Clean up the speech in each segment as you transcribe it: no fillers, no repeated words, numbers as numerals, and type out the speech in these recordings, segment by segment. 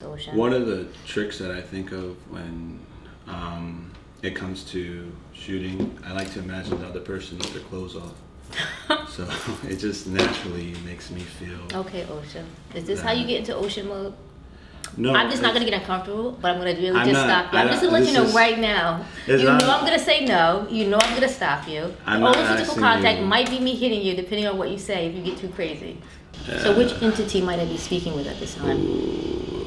Ocean. One of the tricks that I think of when it comes to shooting, I like to imagine the other person with their clothes off. So it just naturally makes me feel. Okay, Ocean. Is this how you get into Ocean mode? No, I'm just not going to get uncomfortable, but I'm going to really I'm just not- stop you. I'm just going to let you know right now. You know I'm going to say no. You know I'm going to stop you. The only physical contact might be me hitting you, depending on what you say, if you get too crazy. So which entity might I be speaking with at this time? Ooh,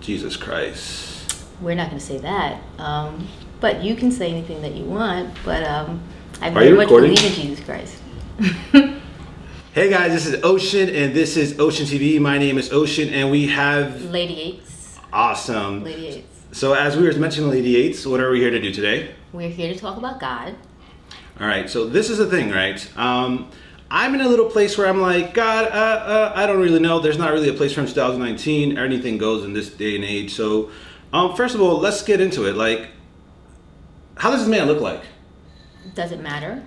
Jesus Christ. We're not going to say that. But you can say anything that you want. But I Are very you much recording? believe in Jesus Christ. Hey guys, this is Ocean, and this is Oceantv. My name is Ocean, and we have Lady Yates. awesome. Lady Yates. So as we were mentioning, Lady Yates, what are we here to do today? We're here to talk about God. All right, so this is the thing, right? I'm in a little place where I'm like, God, I don't really know. There's not really a place for him in 2019. Anything goes in this day and age. So, first of all, let's get into it. Like, how does this man look like? Does it matter?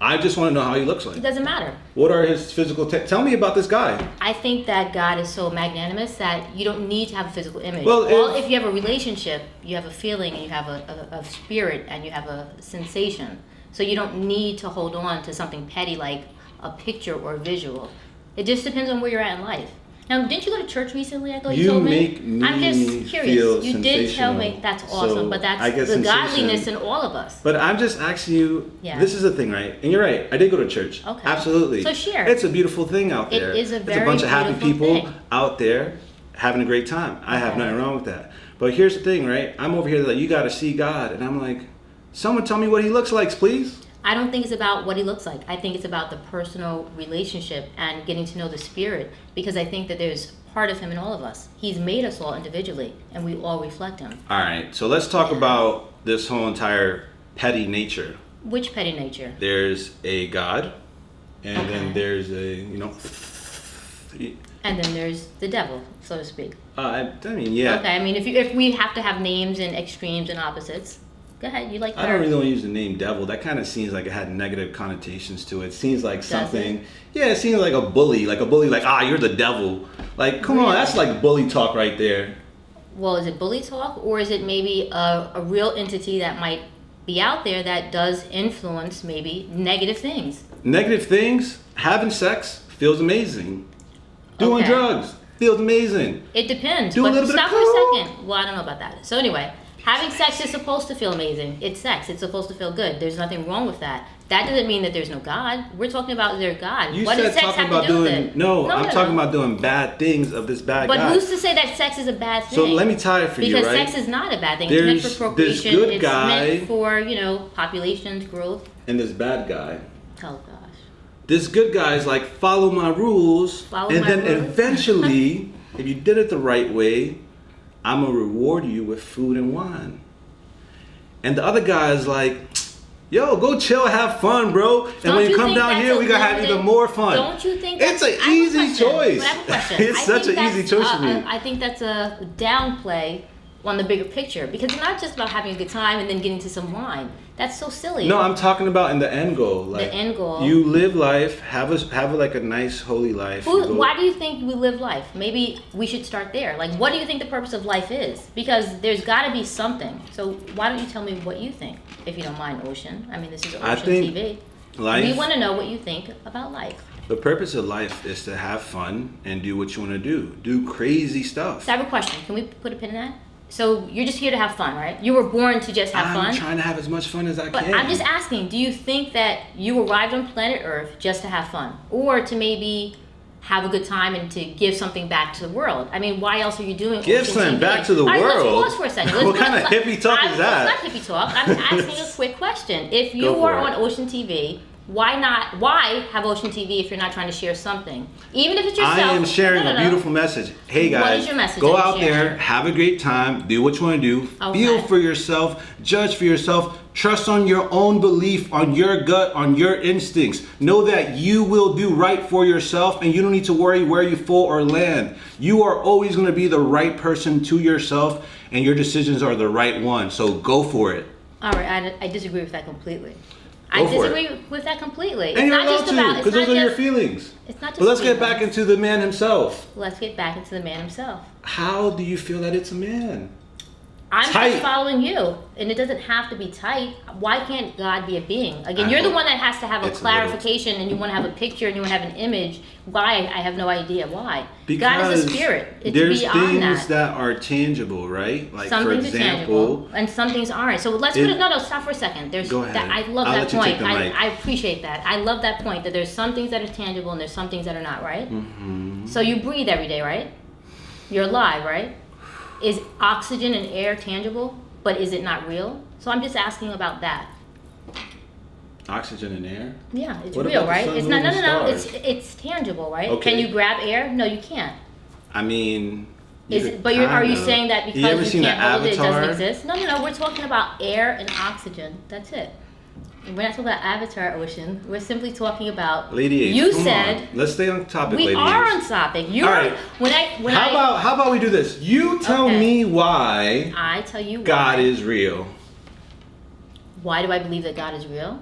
I just want to know how he looks It like. doesn't matter. What are his physical? Tell me about this guy. I think that God is so magnanimous that you don't need to have a physical image. Well, if you have a relationship, you have a feeling, and you have a spirit, and you have a sensation. So you don't need to hold on to something petty like a picture or a visual. It just depends on where you're at in life. Now, didn't you go to church recently? I thought you told me. You make me I'm just curious. feel You did tell me sensational. that's awesome, So, but I that's guess the sensation. godliness in all of us. But I'm just asking you, Yeah. this is the thing, right? And you're right, I did go to church. Okay. Absolutely. So share. It's a beautiful thing out It there. is a It's very a bunch of happy beautiful people thing. out there having a great time. I have Okay. nothing wrong with that. But here's the thing, right? I'm over here like, you got to see God. And I'm like, someone tell me what he looks like, please. I don't think it's about what he looks like. I think it's about the personal relationship and getting to know the spirit, because I think that there's part of him in all of us. He's made us all individually, and we all reflect him. All right, so let's talk about this whole entire petty nature. Which petty nature? There's a God, and Okay. then there's a, And then there's the devil, so to speak. I mean, yeah. Okay, I mean, if we have to have names and extremes and opposites, go ahead. You like I don't really want to use the name devil. That kind of seems like it had negative connotations to it. It seems like something. Yeah, it seems like a bully. Like, you're the devil. Like, come on, that's like bully talk right there. Well, is it bully talk, or is it maybe a real entity that might be out there that does influence maybe negative things? Negative things, having sex feels amazing. Doing Okay. drugs feels amazing. It depends. Do a but little bit of stop for a coke. second. Well, I don't know about that. So anyway, having sex is supposed to feel amazing. It's sex. It's supposed to feel good. There's nothing wrong with that. That doesn't mean that there's no God. We're talking about their God. You What said does sex talking have about to do with doing it? no. I'm talking no. about doing bad things of this bad But guy. who's to say that sex is a bad thing? So let me tie it for you, Because right? sex is not a bad thing. There's it's meant for this procreation. good It's guy meant for, population's growth. and this bad guy. Oh gosh. This good guy is like, follow my rules, Follow and my then rules. eventually, if you did it the right way, I'm gonna reward you with food and wine. And the other guy is like, yo, go chill, have fun, bro. And Don't when you you come think down that's here, a we gonna have limited- even more fun. Don't you think It's that's, an I have a easy question, choice. but I have a question. It's I such think an easy that's, choice for me. I think that's a downplay on the bigger picture, because it's not just about having a good time and then getting to some wine. That's so silly. No, I'm talking about in the end goal. Like, The end goal. You live life, have like a nice holy life. You go- Why do you think we live life? Maybe we should start there. Like, what do you think the purpose of life is? Because there's got to be something. So why don't you tell me what you think, if you don't mind, Ocean? I mean, this is I Ocean think TV. life. We want to know what you think about life. The purpose of life is to have fun and do what you want to do. Do crazy stuff. So I have a question. Can we put a pin in that? So you're just here to have fun, right? You were born to just have I'm fun. trying to have as much fun as I But can. I'm just asking, do you think that you arrived on planet Earth just to have fun? Or to maybe have a good time and to give something back to the world? I mean, why else are you doing Give Ocean something TV? back to the All right, world? let's pause for a second. What kind of hippie talk is that? It's not hippie talk. I'm asking a quick question. If you Go for are it. on Ocean TV, why have Ocean TV if you're not trying to share something? Even if it's yourself. I am sharing No. a beautiful message. Hey guys, What is your message go that out you're sharing? there, have a great time, do what you want to do, Okay. feel for yourself, judge for yourself, trust on your own belief, on your gut, on your instincts. Know that you will do right for yourself and you don't need to worry where you fall or land. You are always going to be the right person to yourself and your decisions are the right one. So go for it. All right, I disagree with that completely. I Go for it. disagree with that completely. And It's you're not allowed just to, about. because those are your feelings. It's not just. But let's get feelings. back into the man himself. Let's get back into the man himself. How do you feel that it's a man? I'm Tight. just following you, and it doesn't have to be tight. Why can't God be a being? Again, you're the one that has to have a It's a clarification, and you want to have a picture, and you want to have an image. Why? I have no idea why. Because God is a spirit. It's there's beyond things that. that are tangible, right? Like, Some for things are tangible, example, and some things aren't. So let's It- put it. No, stop for a second. There's. Go ahead. That, I love I'll that let you take point. the mic. I appreciate that. I love that point. That there's some things that are tangible, and there's some things that are not. Right. Mm-hmm. So you breathe every day, right? You're alive, right? Is oxygen and air tangible? But is it not real? So I'm just asking about that. Oxygen and air? Yeah, it's What real, about the right? sun, It's moon, not. No. and It's stars? tangible, right? Okay. Can you grab air? No, you can't. I mean, Is it, but are you saying that because You ever you seen can't the hold it, it doesn't Avatar? exist? No. We're talking about air and oxygen. That's it. We're not talking about Avatar Ocean. We're simply talking about. Lady H, You come said. on. Let's stay on topic, We Lady are H. on topic. You All are. right. How How about we do this? You tell Okay. me why I tell you why. God is real. Why do I believe that God is real?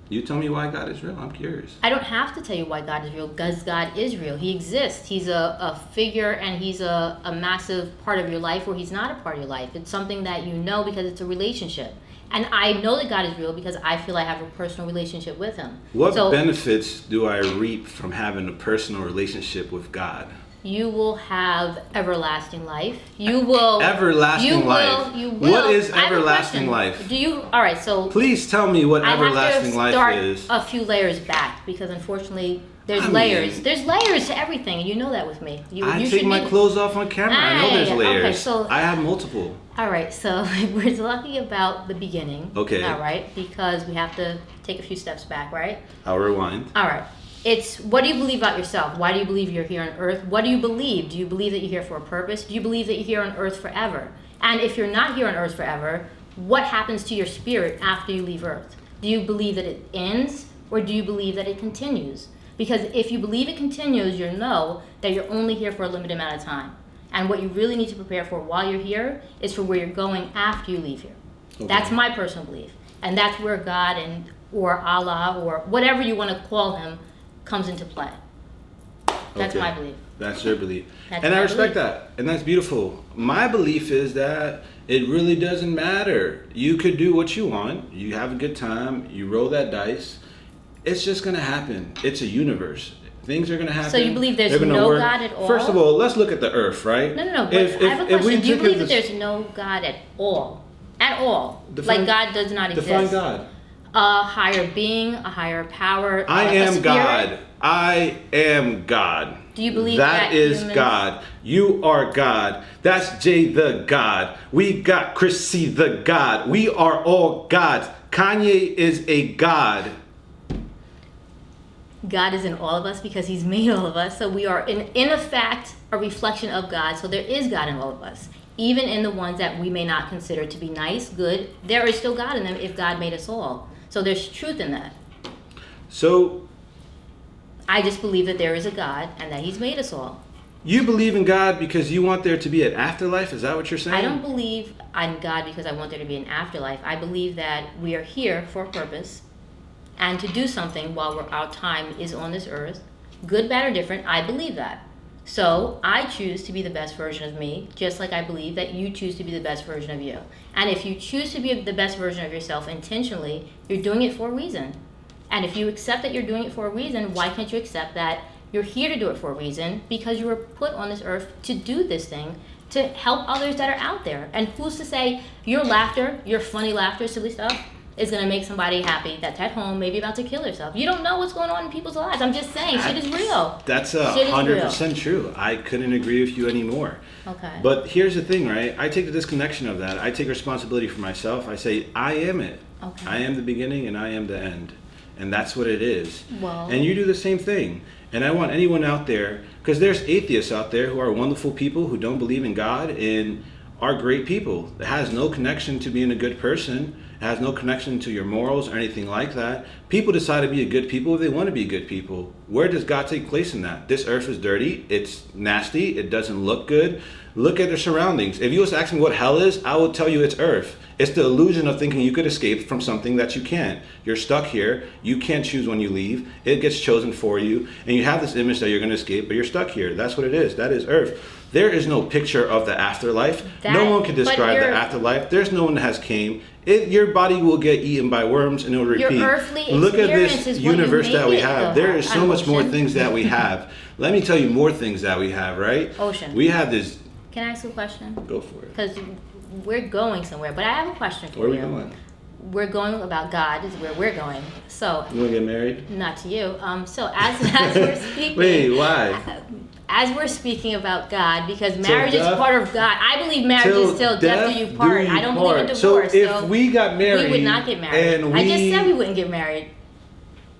You tell me why God is real. I'm curious. I don't have to tell you why God is real, because God is real. He exists. He's a figure, and he's a massive part of your life, or he's not a part of your life. It's something that you know because it's a relationship. And I know that God is real because I feel I have a personal relationship with him. What So benefits do I reap from having a personal relationship with God? you will have everlasting life. You will Everlasting life. You will. What is I have a everlasting question. life? Do you? All right. So Please tell me what I everlasting have to life start is. a few layers back because unfortunately there's I layers. mean- There's layers to everything, and you know that with me. I You take should my be- clothes off on camera. I know there's yeah. layers. Okay, so- I have multiple. All right, so we're talking about the beginning. Okay. All right, because we have to take a few steps back, right? I'll rewind. All right. It's what do you believe about yourself? Why do you believe you're here on earth? What do you believe? Do you believe that you're here for a purpose? Do you believe that you're here on earth forever? And if you're not here on earth forever, what happens to your spirit after you leave earth? Do you believe that it ends, or do you believe that it continues? Because if you believe it continues, you'll know that you're only here for a limited amount of time. And what you really need to prepare for while you're here is for where you're going after you leave here. Okay. That's my personal belief. And that's where God and or Allah or whatever you want to call him comes into play. That's Okay. my belief. That's your belief. That's And I my respect belief. that. And that's beautiful. My belief is that it really doesn't matter. You could do what you want. You have a good time. You roll that dice. It's just going to happen. It's a universe. Things are going to happen. So you believe there's They're gonna no work. God at all? First of all, let's look at the earth, right? No. But If- I have a if we question. Do you took believe it that this- there's no God at all? At all? Define- Like God does not exist? Define God. A higher being, a higher power. I a am spirit? God. I am God. Do you believe that that is humans- God? You are God. That's Jay the God. We got Chrissy the God. We are all gods. Kanye is a God. God is in all of us because he's made all of us. So we are in effect a reflection of God. So there is God in all of us. Even in the ones that we may not consider to be nice, good, there is still God in them if God made us all. So there's truth in that. So I just believe that there is a God and that he's made us all. you believe in God because you want there to be an afterlife? Is that what you're saying? I don't believe in God because I want there to be an afterlife. I believe that we are here for a purpose and to do something while our time is on this earth. Good, bad, or different, I believe that. So I choose to be the best version of me, just like I believe that you choose to be the best version of you. And if you choose to be the best version of yourself intentionally, you're doing it for a reason. And if you accept that you're doing it for a reason, why can't you accept that you're here to do it for a reason? Because you were put on this earth to do this thing, to help others that are out there. And who's to say your laughter, your funny laughter, silly stuff, is going to make somebody happy that's at home, maybe about to kill herself? You don't know what's going on in people's lives. I'm just saying, shit is real. That's Shit is 100% true. I couldn't agree with you anymore. Okay. But here's the thing, right? I take the disconnection of that. I take responsibility for myself. I say, I am it. Okay. I am the beginning and I am the end. And that's what it is. Well- And you do the same thing. And I want anyone out there, because there's atheists out there who are wonderful people who don't believe in God. And are great people. It has no connection to being a good person. It has no connection to your morals or anything like that. People decide to be a good people if they want to be good people. Where does God take place in that? This earth is dirty. It's nasty. It doesn't look good. Look at the surroundings. If you was to ask me what hell is, I will tell you it's earth. It's the illusion of thinking you could escape from something that you can't. You're stuck here. You can't choose when you leave. It gets chosen for you. And you have this image that you're going to escape, but you're stuck here. That's what it is. That is earth. There is no picture of the afterlife. No one can describe the afterlife. There's no one that has came. Your body will get eaten by worms and it will repeat. Your earthly Look at this universe that we have. There is so much more Ocean. things that we have. Let me tell you more things that we have, right? Ocean. We have this. Can I ask you a question? Go for it. Because we're going somewhere, but I have a question for you. Where are we going? We're going about God is where we're going. So You want to get married? not to you. So as we're speaking. Wait, why? As we're speaking about God, because marriage is death? part of God. I believe marriage is still death do you part. I don't believe in divorce. So if we got married, we would not get married. and I just said we wouldn't get married.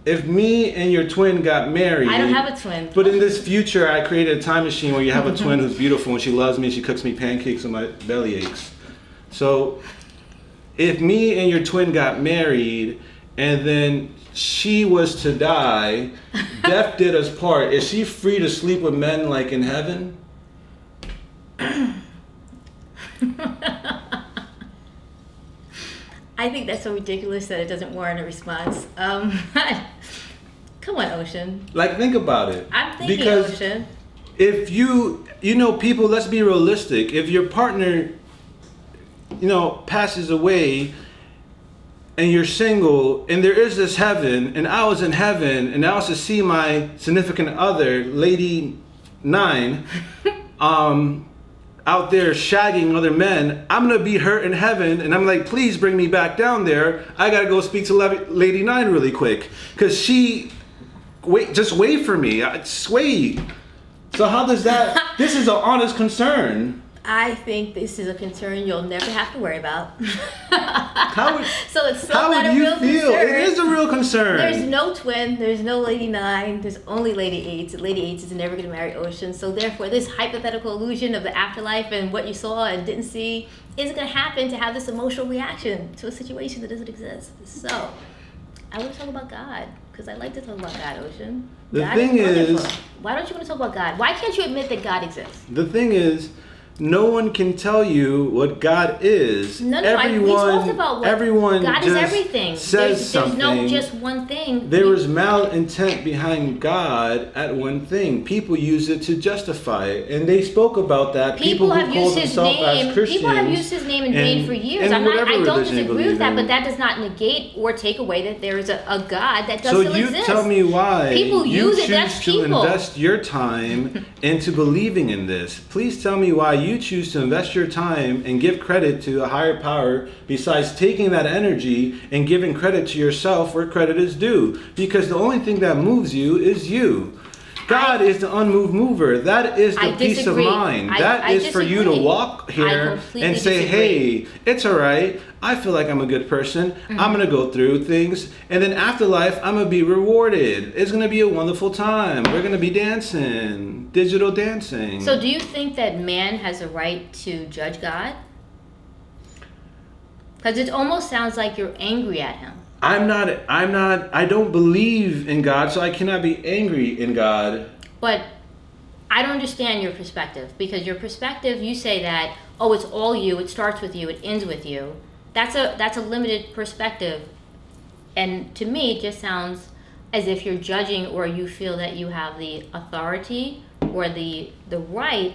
If me and your twin got married, I don't have a twin. But in this future, I created a time machine where you have a twin who's beautiful and she loves me and she cooks me pancakes and my belly aches. So if me and your twin got married and then she was to die, death did us part, is she free to sleep with men like in heaven? I think that's so ridiculous that it doesn't warrant a response. Come on, Ocean. Like, think about it. I'm thinking, because Ocean. if people, let's be realistic. If your partner, passes away and you're single and there is this heaven and I was in heaven and I was to see my significant other, Lady 9, out there shagging other men, I'm gonna be hurt in heaven and I'm like, please bring me back down there. I gotta go speak to Lady 9 really quick. Cause just wait for me. Wait. So how does that, this is an honest concern. I think this is a concern you'll never have to worry about. So it's still how not would a you real feel? concern. It is a real concern. There's no twin, there's no Lady 9, there's only Lady 8. Lady 8 is never going to marry Ocean. So therefore, this hypothetical illusion of the afterlife and what you saw and didn't see isn't going to happen to have this emotional reaction to a situation that doesn't exist. So I want to talk about God because I like to talk about God, Ocean. The God thing is, wonderful. Why don't you want to talk about God? Why can't you admit that God exists? the thing is, no one can tell you what God is. No, we talked about what everyone God just is everything. Says There's no something. just one thing. There was malintent behind God at one thing. People use it to justify it, and they spoke about that. People who have call used his themselves as name. Christians, People have used his name in vain for years. and I whatever don't religion they disagree with that, believe but in. that does not negate or take away that there is a God that does So still you exist. tell me why People you use it. choose That's to people. invest your time into believing in this. Please tell me why you choose to invest your time and give credit to a higher power besides taking that energy and giving credit to yourself where credit is due. Because the only thing that moves you is you. God is the unmoved mover. That is the peace of mind. That is for you to walk here and say, hey, it's all right. I feel like I'm a good person. I'm going to go through things. And then afterlife, I'm going to be rewarded. It's going to be a wonderful time. We're going to be dancing, digital dancing. So do you think that man has a right to judge God? Because it almost sounds like you're angry at him. I don't believe in God, so I cannot be angry in God. But I don't understand your perspective, because your perspective, you say that, oh, it's all you, it starts with you, it ends with you. That's a limited perspective. And to me, it just sounds as if you're judging, or you feel that you have the authority or the right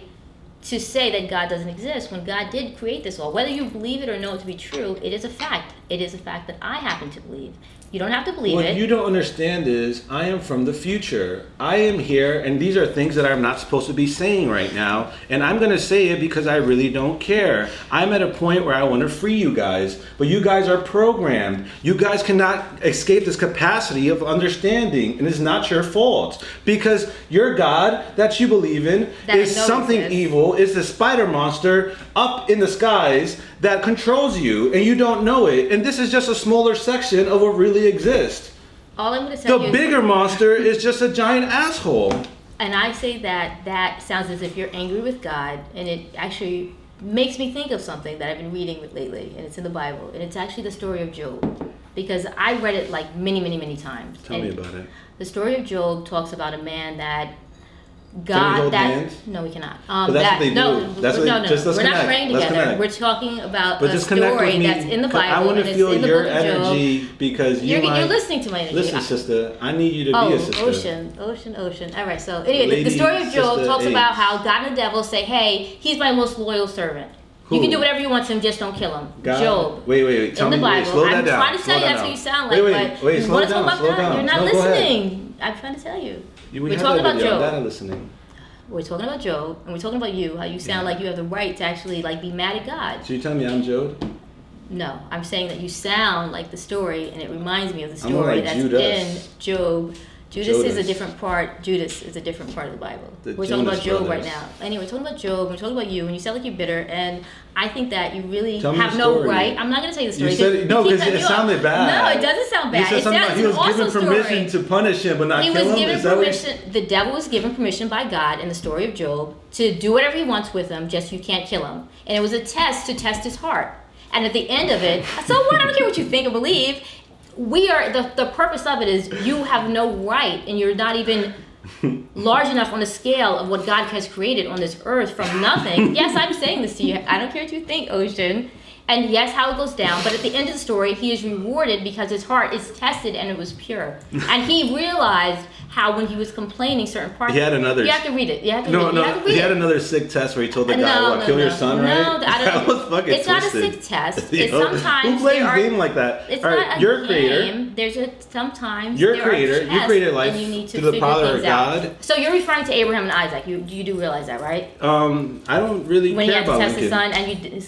to say that God doesn't exist when God did create this all. Whether you believe it or know it to be true, it is a fact. It is a fact that I happen to believe. You don't have to believe it. What you don't understand is I am from the future. I am here, and these are things that I'm not supposed to be saying right now. And I'm going to say it because I really don't care. I'm at a point where I want to free you guys. But you guys are programmed. You guys cannot escape this capacity of understanding. And it's not your fault. Because your God that you believe in is something evil. It's the spider monster up in the skies that controls you. And you don't know it. And this is just a smaller section of what really exists. All I'm going to tell you The bigger monster is just a giant asshole. And I say that sounds as if you're angry with God, and it actually makes me think of something that I've been reading lately, and it's in the Bible, and it's actually the story of Job, because I read it like many times. Tell me about it. The story of Job talks about a man that Can we God hold that hands? no, we cannot. But that's what they do. That's what no. just let's We're not connect. praying Let's together. connect. We're talking about But a just connect with story me. that's in the 'cause Bible. I want and to it's feel in the your book of Job. energy because You're might. listening to my energy. Listen, sister, I need you to Oh, be a sister. ocean. All right, so anyway, Lady the story of Job Sister talks H. about how God and the devil say, hey, he's my most loyal servant. Who? You can do whatever you want to him, just don't kill him. God? Job. Wait. Tell in the me. Bible. Slow that I'm down. trying to Slow tell you that that's down. what you sound like. Wait. you Slow want it to talk down. about Slow it God? down. You're not No, go ahead. listening. I'm trying to tell you. We We're have talking that about video. I'm Job. not listening. We're talking about Job, and we're talking about you, how you sound like you have the right to actually like be mad at God. So you telling me I'm Job? No, I'm saying that you sound like the story, and it reminds me of the I'm more story like that's Judas. in Job. Judas is a Judas. different part. Judas is a different part of the Bible. The We're talking Jonas about Job brothers. right now. Anyway, we're talking about Job. We're talking about you, and you sound like you're bitter. And I think that you really Tell me have the no story. right. I'm not going to tell you the story. You said you no keep because cutting it me off. sounded bad. No, it doesn't sound bad. You said It something sounds about he was an given awesome permission story. to punish him, but not He kill was him. given Is that what you- permission. The devil was given permission by God in the story of Job to do whatever he wants with him. Just you can't kill him. And it was a test to test his heart. And at the end of it, so what? I don't care what you think or believe. We are the purpose of it is you have no right, and you're not even large enough on the scale of what God has created on this earth from nothing. Yes, I'm saying this to you. I don't care what you think, Ocean. And yes, how it goes down. But at the end of the story, he is rewarded because his heart is tested and it was pure. And he realized how when he was complaining certain parts. He had another. You have to read it. You have to No, read it. You have no. to read He had it. another sick test where he told the guy, kill your son, right? No, That was fucking it's not a twisted. sick test. Yo, It's sometimes who plays there are, game like that? It's All not right, a you're a creator. game. There's a sometimes You're a there are creator. You tests created life and you need to through the figure power of things out. God. So you're referring to Abraham and Isaac. You do realize that, right? I don't really When he care had to about test his Lincoln. son, and you did.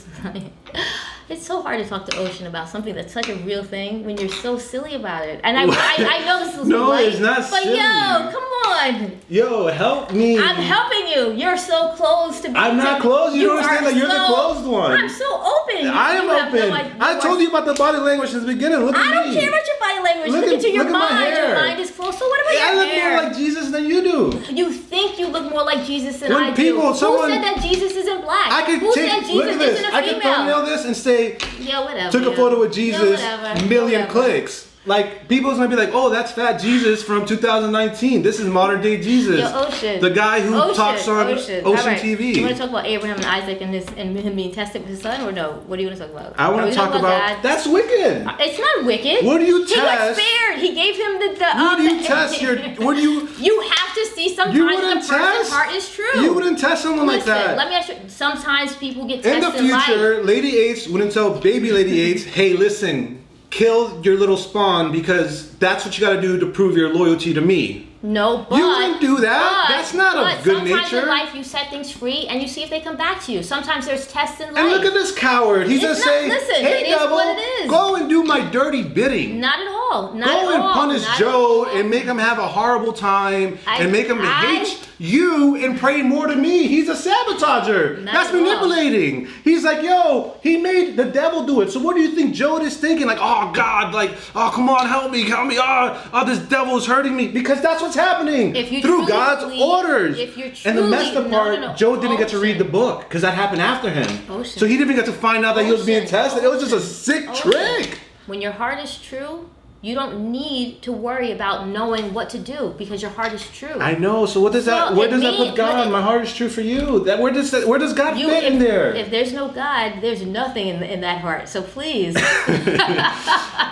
It's so hard to talk to Ocean about something that's such a real thing when you're so silly about it. And I know this is No, light, it's not but silly. yo, come on. Yo, help me. I'm helping you. You're so close to being. I'm not close. You don't understand are that you're the closed one. I'm so open. I am You have no open. idea. I told you about the body language since the beginning. Look at I don't me. care about your body language. Look Look, at- into your look at my mind. Your hair. mind is closed. So what about I your look hair? more like Jesus than you do. You think you look more like Jesus than When I people- do. someone- Who said that Jesus isn't black? I could Who take. said Look Jesus at this. isn't I a could female? thumbnail this and say, Yeah, whatever. took a yeah. photo with Jesus, Yeah, whatever. million Whatever. clicks. Like people's gonna be like, oh, that's fat Jesus from 2019. This is modern day Jesus. Yo, Ocean. The guy who talks on Ocean All right. TV. You want to talk about Abraham and Isaac and him being tested with his son, or no? What do you want to talk about? I want Are to we talk talking about that? that's wicked. It's not wicked. What do you He got test? spared. He gave him the. What do you test your? What do you? You have to see sometimes You the wouldn't person's test? heart is true. You wouldn't test someone like Listen, that. let me ask you. Sometimes people get In tested the future, life. Lady H wouldn't tell baby Lady H, hey, listen, kill your little spawn because that's what you got to do to prove your loyalty to me. No, but You wouldn't do that. That's not a good sometimes nature. in life you set things free and you see if they come back to you. Sometimes there's tests in life. And look at this coward. He's It's gonna say, not- listen, hey, it is devil, what it is. go and do my dirty bidding. Not at all. Not Go at and all. punish Not Joe at all. and make him have a horrible time and make him I- hate you and pray more to me. He's a sabotager. Not That's at all. manipulating. He's like, yo, he made the devil do it. So what do you think Joe is thinking? Like, oh God, like, oh come on, help me. Oh, this devil is hurting me. Because that's what's happening If you through truly God's believe- orders. if you're And the messed truly- up no, part, no, no. Joe didn't get to read Ocean. the book because that happened after him. Ocean. So he didn't even get to find out that he was being Ocean. tested. It was just a sick Ocean. trick. When your heart is true, you don't need to worry about knowing what to do because your heart is true. I know. So what does that? So Where it does that means- put God? but it- My heart is true for you. Where does God fit in there? If there's no God, there's nothing in that heart. So please.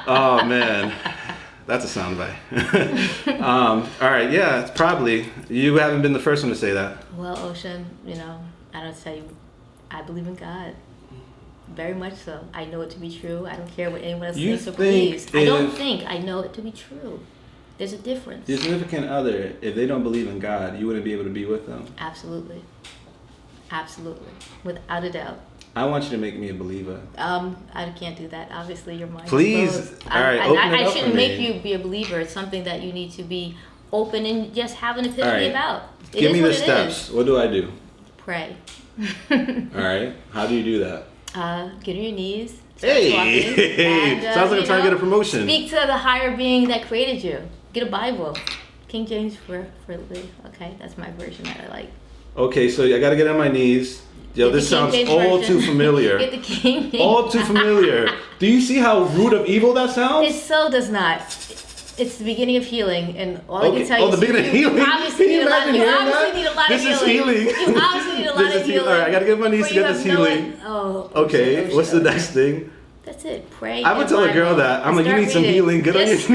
Oh man, that's a soundbite. All right, yeah, it's probably you haven't been the first one to say that. Well, Ocean, I don't tell you, I believe in God. Very much so. I know it to be true. I don't care what anyone else You thinks or think believes. I don't if- think. I know it to be true. There's a difference. Your significant other, if they don't believe in God, you wouldn't be able to be with them. Absolutely. Absolutely. Without a doubt. I want you to make me a believer. I can't do that. Obviously, your mind. Please. Is closed. All right, open it I up shouldn't for make me. you be a believer. It's something that you need to be open and just have an All epiphany right. about. It Give is me what the it steps. is. What do I do? Pray. All right. How do you do that? Get on your knees. Start Hey, talking, and, sounds like I'm trying to get a promotion. Speak to the higher being that created you. Get a Bible. King James for okay, that's my version that I like. Okay, so I gotta get on my knees. Yo, Get this the King sounds James all version. too familiar. Get the King James. All too familiar. Do you see how root of evil that sounds? It so does not. It's the beginning of healing, and all I can tell you the is beginning of healing. you obviously Can you need a lot. imagine You hearing obviously that? need a lot This of is healing. healing. You obviously need a lot This of is healing. healing. All right, I gotta get my knees For to you get have this no healing. Oh. Okay, Ocean, what's the Ocean. next thing? That's it. Pray. I would tell a girl that. I'm like, you need some healing. Get on your knees.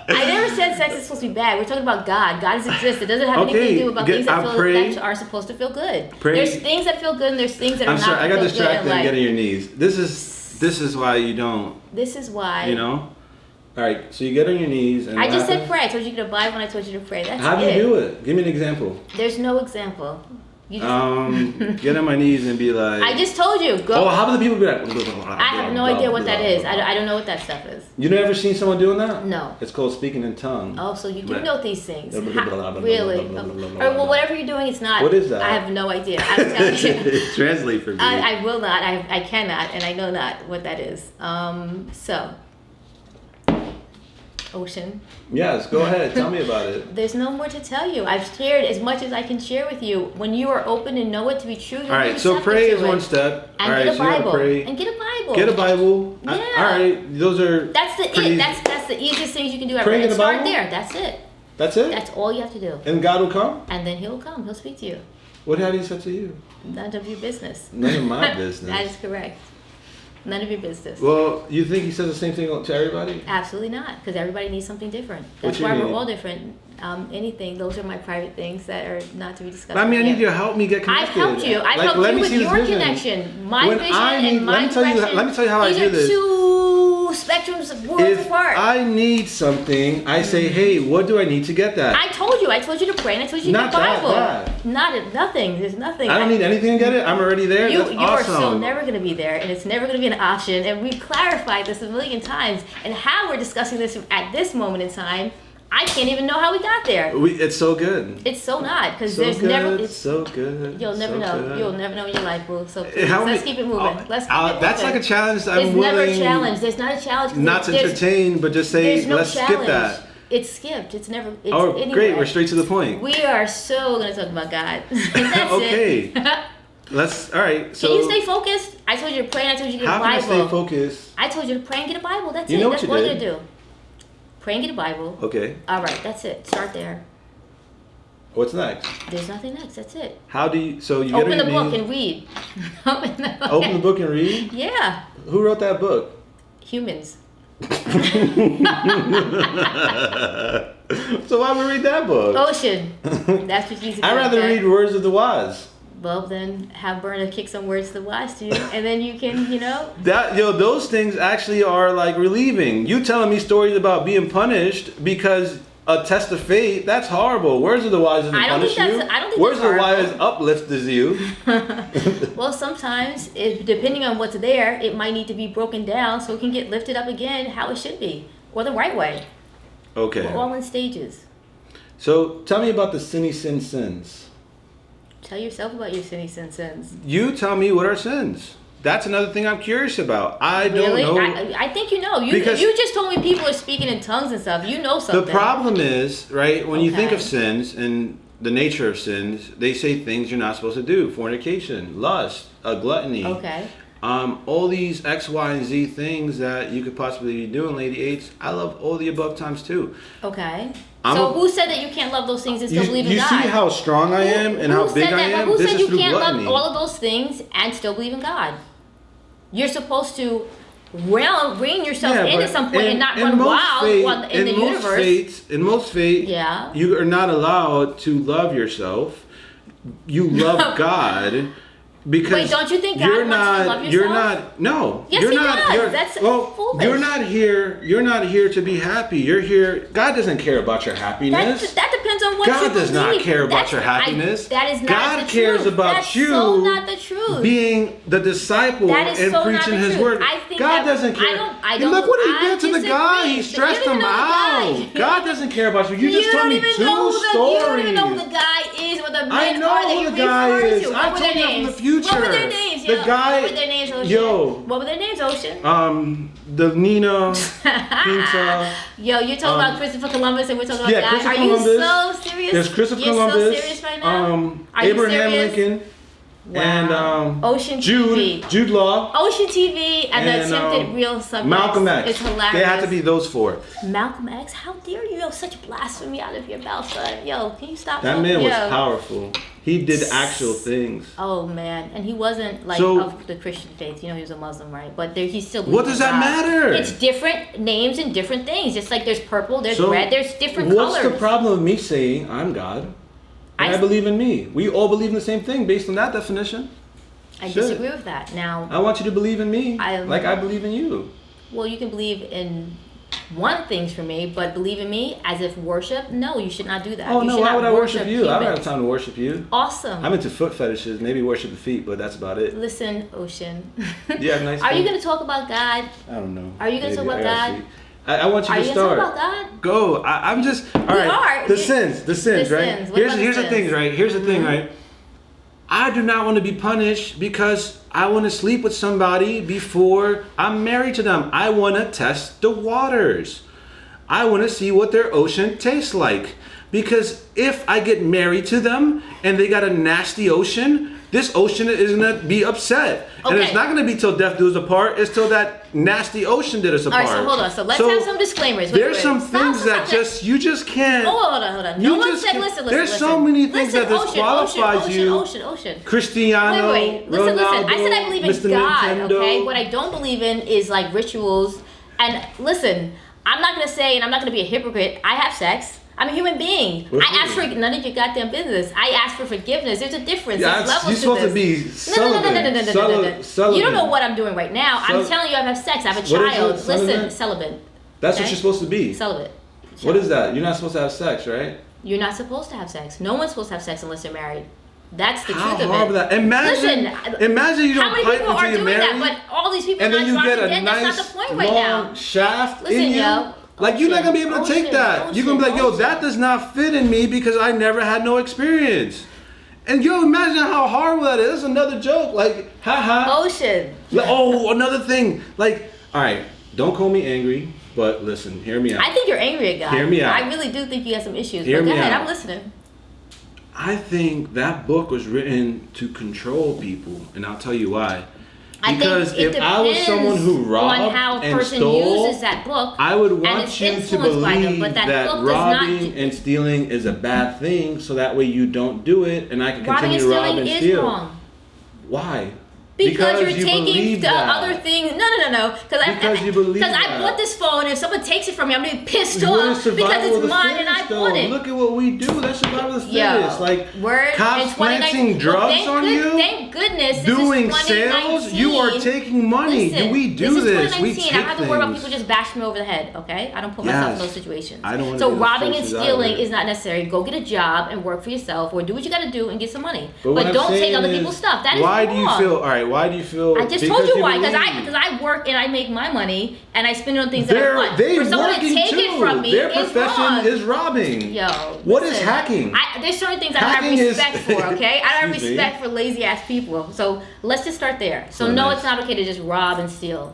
I never said sex is supposed to be bad. We're talking about God. God does exist. It doesn't have anything to do about things that are supposed to feel good. There's things that feel good and there's things that are I'm not sorry, I got feel good distracted in life. getting your knees. This is why you don't. This is why. You know? All right, so you get on your knees and I what just said happens? pray. I told you to get a Bible and I told you to pray. That's How do you it. do it? Give me an example. There's no example. You just, Get on my knees and be like. I just told you. Go. Oh, how do the people be like? I have no idea what that is. I don't know what that stuff is. You never seen someone doing that? No. It's called speaking in tongues. Oh, so you do Right. know these things. Blah, blah, blah, blah, blah, Really? blah, blah, blah, blah, Or well, blah. whatever you're doing, it's not. What is that? I have no idea. I'm telling you. Translate for me. I will not. I cannot, and I know not what that is. So, Ocean. Yes, go ahead. Tell me about it. There's no more to tell you. I've shared as much as I can share with you. When you are open and know it to be true, you'll All be right, so receptive pray to is it. one step. And All right, get a so you gotta Bible. pray. And get a Bible. Get a Bible. Yeah. All right, those are. That's the pretty- it. That's the easiest things you can do ever. Pray and And get a start Bible? there. That's it. That's it. That's all you have to do. And God will come. And then He'll come. He'll speak to you. What have He said to you? None of your business. None of my business. That is correct. None of your business. Well, you think He says the same thing to everybody? Absolutely not, because everybody needs something different. What That's you why we're need? all different. Anything, those are my private things that are not to be discussed. I mean, I here. need you to help me get I've connected. helped you. I've Like, helped let you me with see this your vision. connection. My When vision I need- and my let me tell you- direction. let me tell you how I These do are this. two spectrums, worlds If apart. I need something, I say, hey, what do I need to get that? I told you. I told you to pray, and I told you to Not get the that Bible. bad. Nothing. There's nothing. I don't need anything to get it. I'm already there. You That's are awesome. so never going to be there, and it's never going to be an option. And we've clarified this a million times. And how we're discussing this at this moment in time, I can't even know how we got there. It's so good. It's so not, because So there's good. never. It's, So good. you'll never so know. good. You'll never know in your life, boo. So please, How let's many- keep it moving. Let's keep it moving. That's like a challenge. I'm There's willing never a challenge. There's not a challenge. 'cause not to there's- entertain, but just say, There's no let's challenge. skip that. It's skipped. It's never. It's Oh, anyway. great. We're straight to the point. We are so going to talk about God. That's Okay. it. All right. So, Can you stay focused? I told you to pray and I told you to get how a can I Bible. stay focused? I told you to pray and get a Bible. That's You it. know That's what you all did. you're going to do. Pray and get a Bible. Okay. All right. That's it. Start there. What's next? There's nothing next. That's it. How do you? So you Open get the on your book knees- and read. Open the book. Open the book and read. Yeah. Who wrote that book? Humans. So why would we read that book? Ocean. That's what you used to do. I'd rather okay? read Words of the Wise. Well, then have Berna kick some words to the wise to you, and then you can, Those things actually are like relieving. You telling me stories about being punished because a test of fate, that's horrible. Words of the Wise doesn't I don't punish think you. that's- I don't think Words that's of the Wise horrible. uplifts you. Well, sometimes, depending on what's there, it might need to be broken down so it can get lifted up again how it should be, or the right way. Okay. We're all in stages. So tell me about the sins. Tell yourself about your sins. You tell me what are sins. That's another thing I'm curious about. I Really? don't know. I think you know. You Because- just told me people are speaking in tongues and stuff. You know something. The problem is, right, when you think Okay. of sins and the nature of sins, they say things you're not supposed to do. Fornication, lust, gluttony. Okay. All these X, Y, and Z things that you could possibly be doing, Lady H. I love all the above times two. Okay. I'm So a- who said that you can't love those things and still believe in you God? see how strong I am and how Who big said I that? am? Who This said is you through can't gluttony. love all of those things and still believe in God? You're supposed to rein yourself into some point and not run wild in the universe. In most faith, Yeah. you are not allowed to love yourself. You love God. Because Wait, don't you think God you're wants you to not, love You're yourself? not. No. Yes, you're he not, does. You're, That's well, foolish. You're not here. You're not here to be happy. You're here. God doesn't care about your happiness. That depends on what you God does not believe. care about That's- your happiness. that is not God the cares truth. about That's you so not the truth. being the disciple That is and so not preaching the His truth. word. I think God that- doesn't care. I don't- Look what He I did to the disagree. guy. He You stressed don't him even know the out. guy. God doesn't care about you. You just told don't me even two know stories. You don't even know who the guy is or the men I know are that who you the guy refer is. to. I What were told their you from the names? future. What were their names? The guy. What were their names, Ocean? Yo. What were their names, Ocean? The Nina, Pinta. Yo, you're talking about Christopher Columbus and we're talking about guys. Christopher Are you Columbus. so serious? There's Christopher you're Columbus. so serious right now? Are you Abraham serious? Lincoln. Wow. And Ocean Jude TV. Jude Law. Oceantv and the attempted real subjects. Malcolm X. It's hilarious. They had to be those four. Malcolm X? How dare you? Yo, such blasphemy out of your mouth, son. Yo, can you stop? That man was powerful. He did actual things. Oh man, and he wasn't like So- of the Christian faith. You know, he was a Muslim, right? But there, he still. What does that matter? It's different names and different things. Just like there's purple, there's So, red, there's different What's colors. the problem with me saying I'm God? And I believe in me. We all believe in the same thing based on that definition. I Shit. disagree with that. Now, I want you to believe in me like I believe in you. well, you can believe in one things for me, but believe in me as if worship. No, you should not do that. Oh you no, should why not would I worship you? I don't humans. have time to worship you. Awesome. I'm into foot fetishes, maybe worship the feet, but that's about it. Listen, Ocean. You have nice Are you feet? going to talk about God? I don't know. Are you gonna talk Maybe. about I gotta God? see. I want you Are to you start. going to talk about God? Go. I'm just. All right. are. The sins, right? sins. What Here's about the here's the sins? thing, right? Here's the thing, right? I do not want to be punished because I want to sleep with somebody before I'm married to them. I want to test the waters. I want to see what their ocean tastes like. Because if I get married to them and they got a nasty ocean, this ocean is going to be upset. And it's Okay. not going to be till death do us apart. It's till that nasty ocean did us All apart. right, so hold on. So let's have some disclaimers. Wait, There's wait. some Stop, things stop, that stop. you just can't. Oh, hold on. You No one just said, can't- listen. there's so many things that disqualifies you. Ocean. Cristiano, Wait. Listen. I said I believe in Mr. God, Nintendo. okay? What I don't believe in is like rituals. And listen, I'm not going to say, and I'm not going to be a hypocrite, I have sex. I'm a human being. What's I ask for none of your goddamn business. I ask for forgiveness. There's a difference. Yeah, There's levels you're to supposed this. to be celibate. No. You don't know what I'm doing right now. I'm Cel- telling you I have sex. I have a What is child. it? Celibate? Listen, celibate. That's Okay? what you're supposed to be. Celibate. What is that? You're not supposed to have sex, right? You're not supposed to have sex. No one's supposed to have sex unless they're married. That's the How truth of horrible it. that. Imagine you How don't many pipe people until are you're doing married, that? But all these people and are then you not get dropping a dead. That's nice not the point right long now. shaft Listen, in you. yo. Like you're not gonna be able to take that. You're gonna be like, yo, Ocean. that does not fit in me because I never had no experience. And yo, imagine how horrible that is. That's another joke. Like, haha. Ocean. Oh, another thing. Like, all right, don't call me angry, but listen, hear me out. I think you're angry at God. Hear me out. I really do think you have some issues. Hear But go me ahead, out. I'm listening. I think that book was written to control people, and I'll tell you why. I think Because it if I was someone who depends robbed on how a and person stole, uses that book. I would and want it's you to influenced by them, believe but that that book does not robbing and stealing is a bad thing, so that way you don't do it, and I can robbing continue and to rob stealing and is steal. wrong. Why? Because you're you taking believe the that. other thing. No. Because you believe Because I that. bought this phone, and if someone takes it from me, I'm gonna be pissed We're off because survival of it's the mine and I fittest, bought though. it. Look at what we do. That's survival of the Yo, fittest. Like we're cops in 2019 planting drugs thank on good- you. Thank goodness. Doing this is sales, you are 2019. taking money. Listen, We do this. this. Is We 2019. take I don't have to worry about things. people just bashing me over the head. Okay, I don't put myself in Yes. those situations. I don't wanna So be in those robbing and situations stealing either. is not necessary. Go get a job and work for yourself, or do what you got to do and get some money. But what But I'm don't take saying other is, people's stuff. That is why wrong. do you feel? All right. Why do you feel? I just told you why, because believe. I work and I make my money and I spend it on things that I They're want. they For someone to working take too. it from me Their is profession wrong. is robbing. Yo, What is listen, hacking? There's certain things I don't Hacking have is- respect for, okay? I don't have Excuse me. respect for lazy ass people. So let's just start there. So So no, nice. it's not okay to just rob and steal.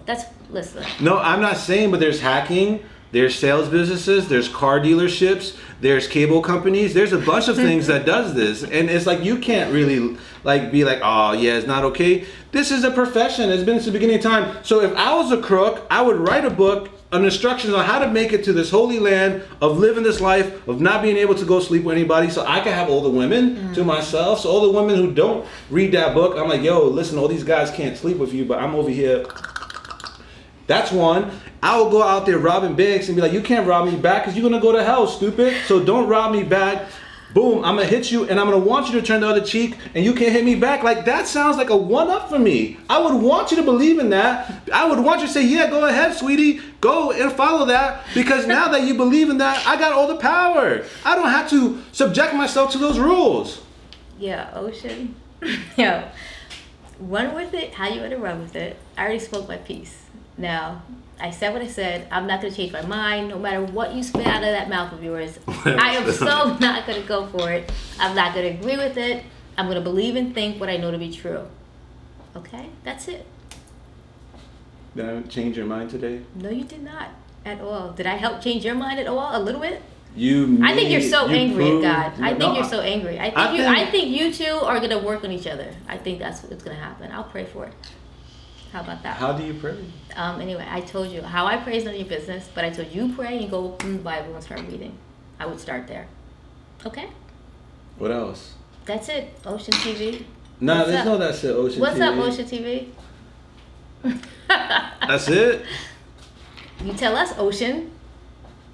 Listen. No, I'm not saying, but there's hacking. There's sales businesses. There's car dealerships. There's cable companies. There's a bunch of things that does this, and it's like you can't really like be like, oh yeah, it's not okay. This is a profession. It's been since the beginning of time. So if I was a crook, I would write a book on instructions on how to make it to this holy land of living this life of not being able to go sleep with anybody, so I can have all the women to myself. So all the women who don't read that book, I'm like, yo, listen, all these guys can't sleep with you, but I'm over here. That's one. I will go out there robbing banks and be like, you can't rob me back because you're going to go to hell, stupid. So don't rob me back. Boom, I'm going to hit you and I'm going to want you to turn the other cheek and you can't hit me back. Like, that sounds like a one-up for me. I would want you to believe in that. I would want you to say, yeah, go ahead, sweetie. Go and follow that, because now that you believe in that, I got all the power. I don't have to subject myself to those rules. Yeah, Ocean. Yo, run with it how you want to run with it. I already spoke my piece. Now, I said what I said. I'm not going to change my mind no matter what you spit out of that mouth of yours. I am so not going to go for it. I'm not going to agree with it. I'm going to believe and think what I know to be true. Okay, that's it. Did I change your mind today? No, you did not at all. Did I help change your mind at all? A little bit? I think you're so angry at God. I think you're so angry. I think you two are gonna work on each other. I think that's what's gonna happen. I'll pray for it. How about that? How do you pray? Anyway, I told you how I pray is none of your business, but I told you pray and go open the Bible and start reading. I would start there. Okay? What else? That's it. Oceantv. Nah, What's there's up? no that's it. Oceantv. What's up, Oceantv? That's it? You tell us, Ocean.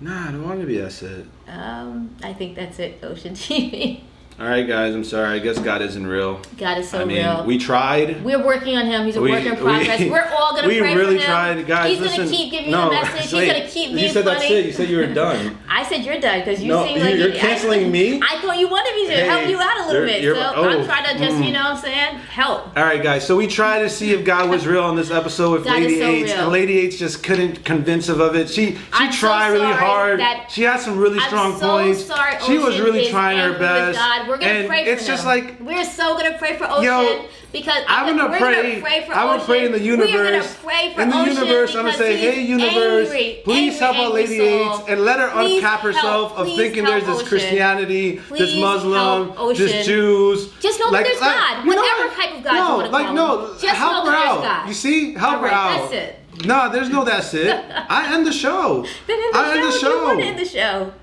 Nah, I don't want to be that's it. I think that's it, Oceantv. All right, guys. I'm sorry. I guess God isn't real. God is so I mean, real. we tried. We're working on him. He's a work in progress. We're all gonna pray really for him. tried, guys. He's listen, gonna keep giving no, you the message. He's gonna keep being You said funny. that's it. You said you were done. I said you're done because you No, seem like you're canceling me? I thought you wanted me to help you out a little bit. So I'm trying to just, you know what I'm saying, help. All right, guys. So we tried to see if God was real on this episode with God Lady is so H, real. and Lady H just couldn't convince him of it. She I'm so tried really sorry hard. that- She had some really strong I'm so points. sorry, She was Ocean really is trying her angry with best. God. We're gonna and pray for it's just him. like, We're so gonna pray for Ocean Yo, because I'm gonna we're pray. Gonna pray for I'm gonna Ocean. pray in the universe. We're gonna pray for in the Ocean universe, I'm gonna because say, he's "Hey, universe, angry, please help out angry Lady soul. H and let her Please uncap herself help. of Please thinking help there's this Ocean. Christianity, this Please Muslim, help this Ocean. Jews. Just know that there's God. you know Whatever what? type of God you no, wanna like call no, him. Just help know her that there's out. God. You see, help All her right, out. that's it. No, there's no that's it. I end the show. Then end the I end the show. show. You want to end the show?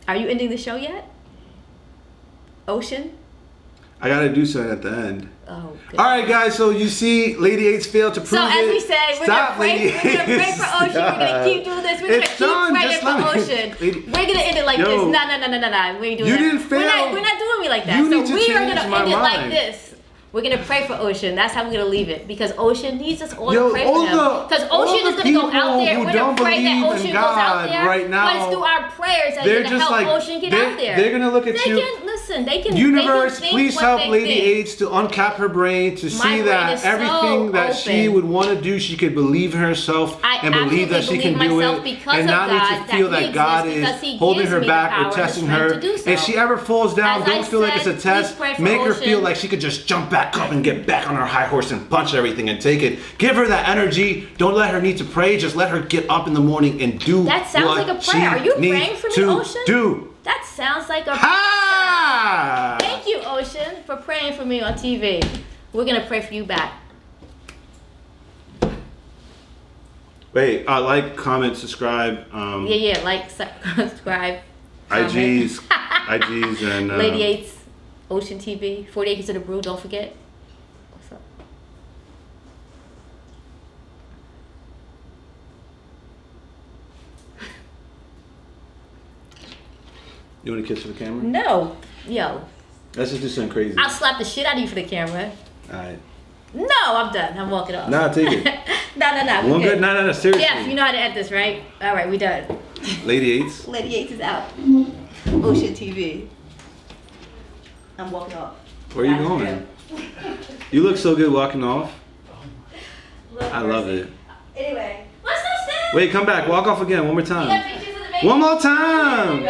Are you ending the show yet? Ocean? I gotta do something at the end. Oh, good. All right, guys. So you see, Lady H failed to prove So it. as we said, we're gonna pray for Ocean. Stop. We're gonna keep doing this. We're It's gonna done. keep praying Just for let me- Ocean. Lady- We're gonna end it like Yo. this. No. We ain't doing You that. didn't fail. We're not doing it like that. You So need to we are change gonna my end it like mind. this. We're gonna pray for Ocean. That's how we're gonna leave it because Ocean needs us all Yo, to pray all for him. the- Because all Ocean the is gonna go out people there. who We're don't gonna pray that believe in Ocean goes out God there. right now, but it's through our prayers that they're gonna just help like Ocean get out there. they're gonna look at they you. Can, listen, they can. Universe, they can think please what help they Lady think. H to uncap her brain to see brain that is so everything that she open. would want to do, she could believe in herself I and believe that she absolutely can believe do myself it, because and of not need God, to feel that he that God exists because is he holding gives her me the back power or and the testing strength her. to do so. If she ever falls down, As I don't feel like it's a said, test. please pray for Make her Ocean. feel like she could just jump back up and get back on her high horse and punch everything and take it. Give her that energy. Don't let her need to pray. Just let her get up in the morning and do That sounds what like a she prayer. Are you praying needs for me, to Ocean? do. That sounds like a Ha! Thank you, Ocean, for praying for me on TV. We're gonna pray for you back. Wait, like, comment, subscribe. Yeah, like, subscribe, comment. IGs, and Lady Eight's Oceantv, 40 Acres of the Brew. Don't forget. What's up? You want a kiss for the camera? No, yo, Let's just do something crazy. I'll slap the shit out of you for the camera. All right. No, I'm done. I'm walking off. Nah, take it. No. One good. No. Seriously. Jeff, you know how to end this, right? All right, we done. Lady Eights. Lady Eight is out. Oceantv. I'm walking off. Where are you going? You look so good walking off. I love it. Anyway, let's go stay. Wait, come back. Walk off again. One more You got time. pictures of the baby? One more time.